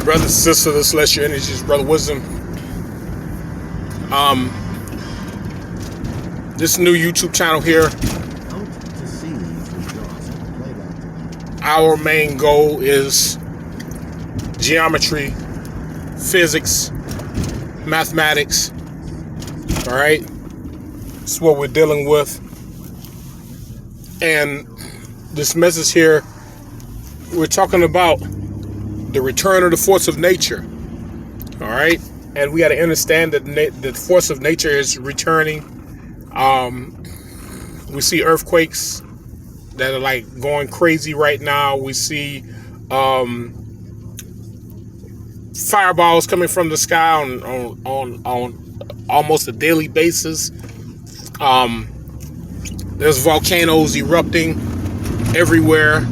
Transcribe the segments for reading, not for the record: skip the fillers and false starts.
Brother, sister, this celestial energies, brother wisdom. This new YouTube channel here, our main goal is geometry, physics, mathematics. All right, that's what we're dealing with. And this message here, we're talking about the return of the force of nature. All right, and we got to understand that the force of nature is returning. We see earthquakes that are like going crazy right now. We see fireballs coming from the sky on almost a daily basis. There's volcanoes erupting everywhere.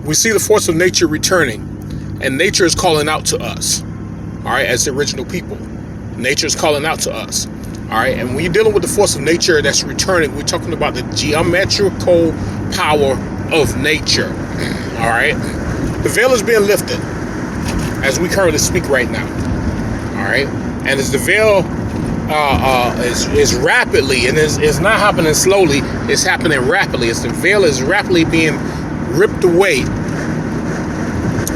We see the force of nature returning, and nature is calling out to us. All right, as the original people, nature is calling out to us. All right, and when you're dealing with the force of nature that's returning, we're talking about the geometrical power of nature. All right, the veil is being lifted as we currently speak right now. All right, and as the veil is rapidly, and it's not happening slowly, it's happening rapidly. As the veil is rapidly being ripped away,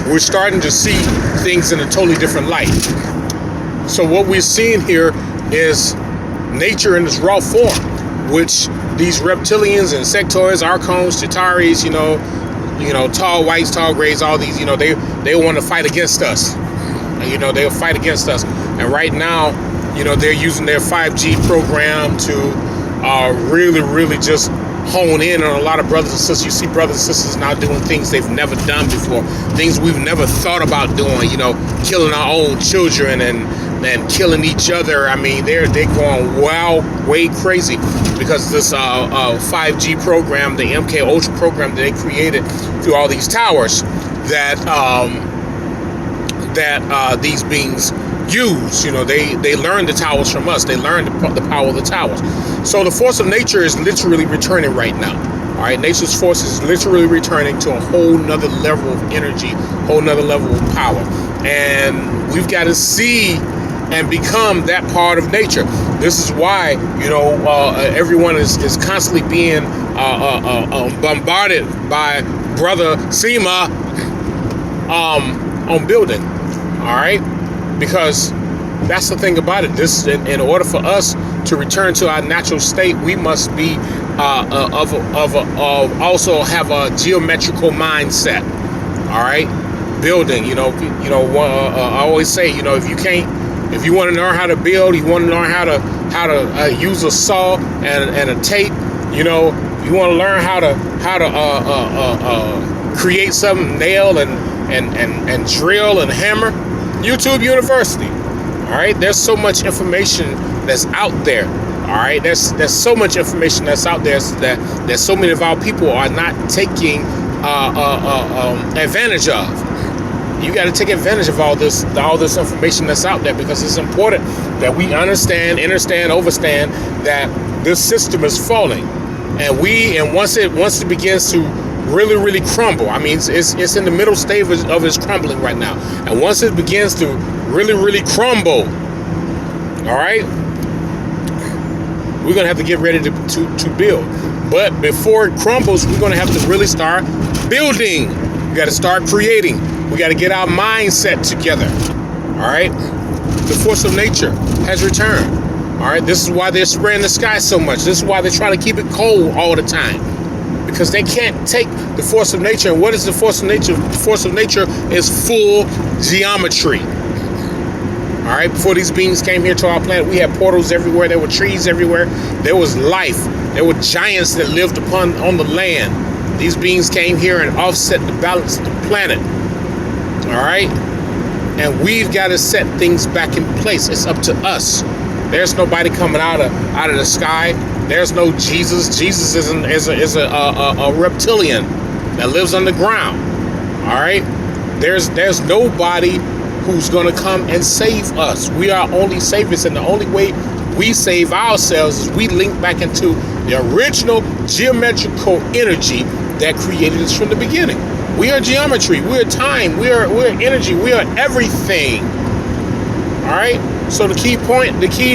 we're starting to see things in a totally different light. So what we're seeing here is nature in its raw form, which these reptilians, insectoids, Archons, Chitaris, you know, tall whites, tall grays, all these, they want to fight against us. They'll fight against us. And right now, they're using their 5G program to really just hone in on a lot of brothers and sisters. You see brothers and sisters now doing things they've never done before, things we've never thought about doing, killing our own children and killing each other. I mean, they're going way crazy because this 5G program, the MK Ultra program that they created through all these towers that these beings use. They learned the towers from us. They learned the power of the towers. So the force of nature is literally returning right now. All right, nature's force is literally returning to a whole nother level of energy, whole nother level of power. And we've got to see and become that part of nature. This is why, everyone is constantly being bombarded by Brother Sema on building. All right, because that's the thing about it. This, in order for us to return to our natural state, we must be also have a geometrical mindset. All right, building. I always say, if you want to learn how to build, you want to learn how to use a saw and a tape. You want to learn how to create something, nail and drill and hammer. YouTube University. All right, there's so much information that's out there. All right, there's so much information that's out there that so many of our people are not taking advantage of. You got to take advantage of all this information that's out there, because it's important that we understand, understand that this system is falling, and once it begins to really crumble. I mean, it's in the middle stage of its crumbling right now. And once it begins to really crumble, all right, we're gonna have to get ready to build. But before it crumbles, we're gonna have to really start building. We got to start creating. We got to get our mindset together. All right, the force of nature has returned. All right, this is why they're spraying the sky so much. This is why they're trying to keep it cold all the time, because they can't take the force of nature. And what is the force of nature? The force of nature is full geometry. All right, before these beings came here to our planet, we had portals everywhere. There were trees everywhere. There was life. There were giants that lived on the land. These beings came here and offset the balance of the planet. All right, and we've got to set things back in place. It's up to us. There's nobody coming out of the sky. There's no Jesus. Jesus is a reptilian that lives underground. All right. There's nobody who's going to come and save us. We are only saviors, and the only way we save ourselves is we link back into the original geometrical energy that created us from the beginning. We are geometry. We are time. We are energy. We are everything. All right. So the key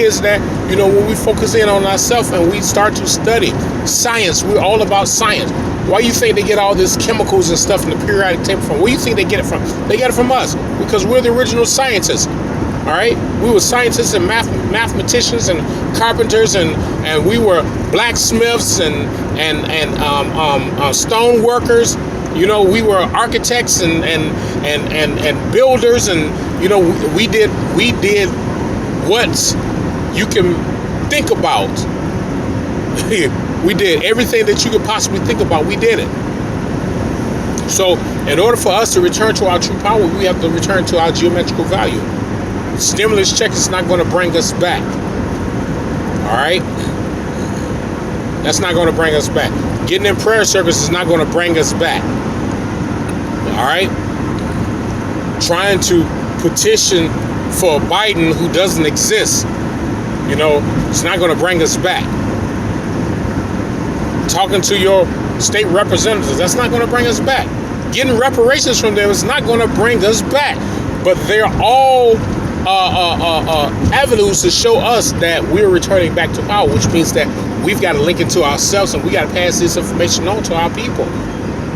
is that, when we focus in on ourselves and we start to study science, we're all about science. Why do you think they get all these chemicals and stuff in the periodic table from? Where do you think they get it from? They get it from us, because we're the original scientists. All right, we were scientists and mathematicians and carpenters, and we were blacksmiths and stone workers. We were architects and builders, and we did what you can think about. We did everything that you could possibly think about. We did it. So in order for us to return to our true power, we have to return to our geometrical value. Stimulus check is not going to bring us back. All right? That's not going to bring us back. Getting in prayer service is not going to bring us back. All right? Trying to petition for Biden who doesn't exist, it's not going to bring us back. Talking to your state representatives, that's not going to bring us back. Getting reparations from them is not going to bring us back. But they're all avenues to show us that we're returning back to power, which means that we've got to link it to ourselves, and we got to pass this information on to our people.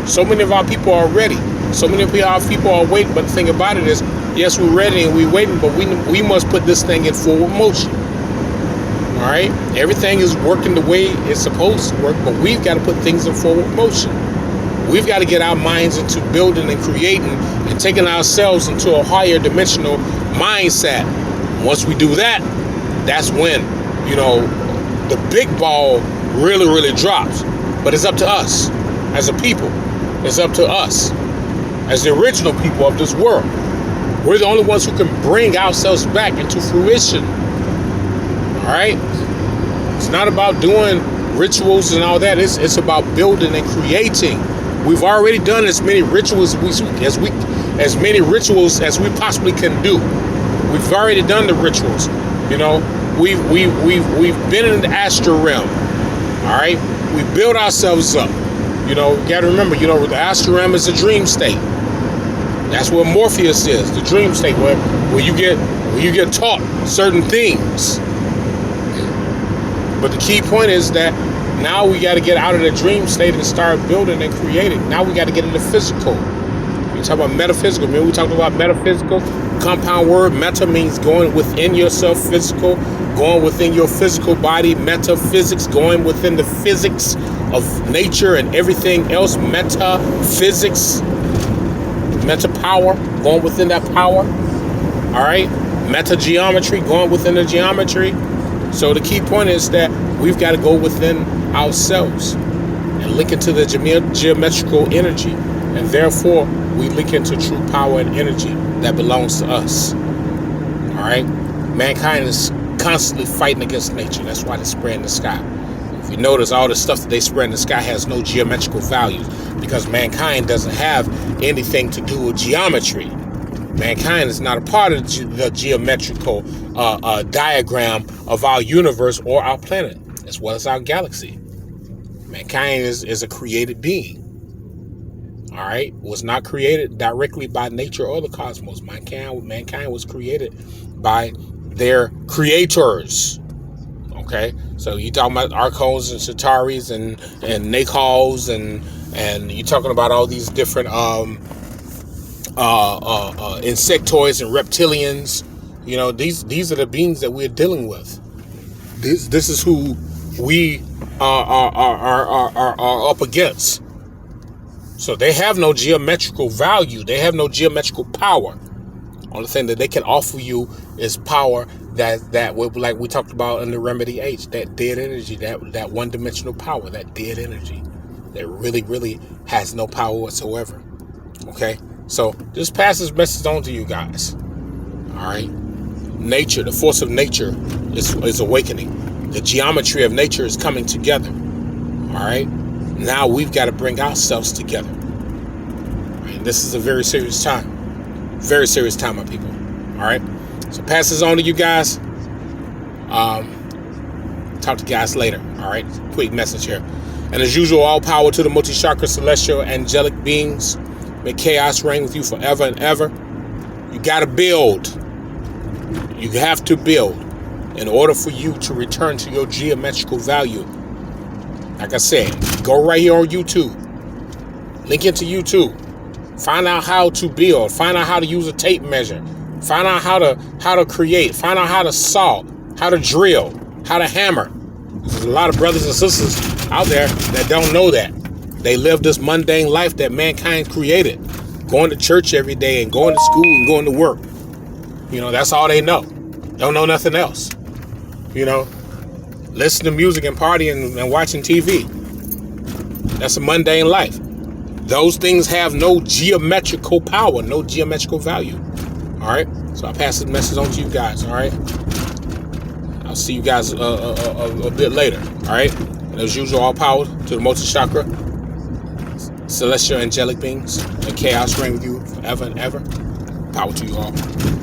So many of our people are ready. So many of our people are waiting. But the thing about it is, yes, we're ready and we're waiting, but we must put this thing in forward motion. All right? Everything is working the way it's supposed to work, but we've got to put things in forward motion. We've got to get our minds into building and creating and taking ourselves into a higher dimensional mindset. Once we do that, that's when, the big ball really, really drops. But it's up to us as a people. It's up to us as the original people of this world. We're the only ones who can bring ourselves back into fruition. All right? It's not about doing rituals and all that. It's about building and creating. We've already done as many rituals as we possibly can do. We've already done the rituals. We've been in the astral realm. All right? We build ourselves up. You got to remember, the astral realm is a dream state. That's where Morpheus is, the dream state, where you get taught certain things. But the key point is that now we got to get out of the dream state and start building and creating. Now we got to get into physical. We talk about metaphysical. Remember we talked about metaphysical? Compound word. Meta means going within yourself. Physical, going within your physical body. Metaphysics, going within the physics of nature and everything else. Metaphysics. Meta power, going within that power. All right? Meta geometry, going within the geometry. So the key point is that we've got to go within ourselves and link into the geometrical energy. And therefore, we link into true power and energy that belongs to us. All right? Mankind is constantly fighting against nature. That's why they spread in the sky. If you notice, all the stuff that they spread in the sky has no geometrical values, because mankind doesn't have anything to do with geometry. Mankind is not a part of the geometrical diagram of our universe or our planet, as well as our galaxy. Mankind is a created being. All right? Was not created directly by nature or the cosmos. Mankind was created by their creators. Okay? So you're talking about Archons and Chitaris and Nakals and you're talking about all these different insectoids and reptilians. These are the beings that we're dealing with. This is who we are up against. So they have no geometrical value. They have no geometrical power. Only thing that they can offer you is power that like we talked about in the Remedy H, that dead energy, that one-dimensional power, that dead energy that really, really has no power whatsoever. Okay? So just pass this message on to you guys. All right? Nature, the force of nature is awakening. The geometry of nature is coming together. All right? Now we've got to bring ourselves together. Right? This is a very serious time. Very serious time, my people. All right? So pass this on to you guys. Talk to you guys later. All right? Quick message here. And as usual, all power to the multi-chakra celestial angelic beings. May chaos reign with you forever and ever. You got to build. You have to build in order for you to return to your geometrical value. Like I said, go right here on YouTube. Link into YouTube. Find out how to build. Find out how to use a tape measure. Find out how to create. Find out how to saw, how to drill, how to hammer. There's a lot of brothers and sisters out there that don't know that. They live this mundane life that mankind created. Going to church every day and going to school and going to work. You know, that's all they know. Don't know nothing else. You know, listen to music and partying and watching TV. That's a mundane life. Those things have no geometrical power, no geometrical value. All right. So I pass this message on to you guys. All right. I'll see you guys a bit later. All right. And as usual, all power to the multi chakra, celestial angelic beings, and chaos reign with you forever and ever. Power to you all.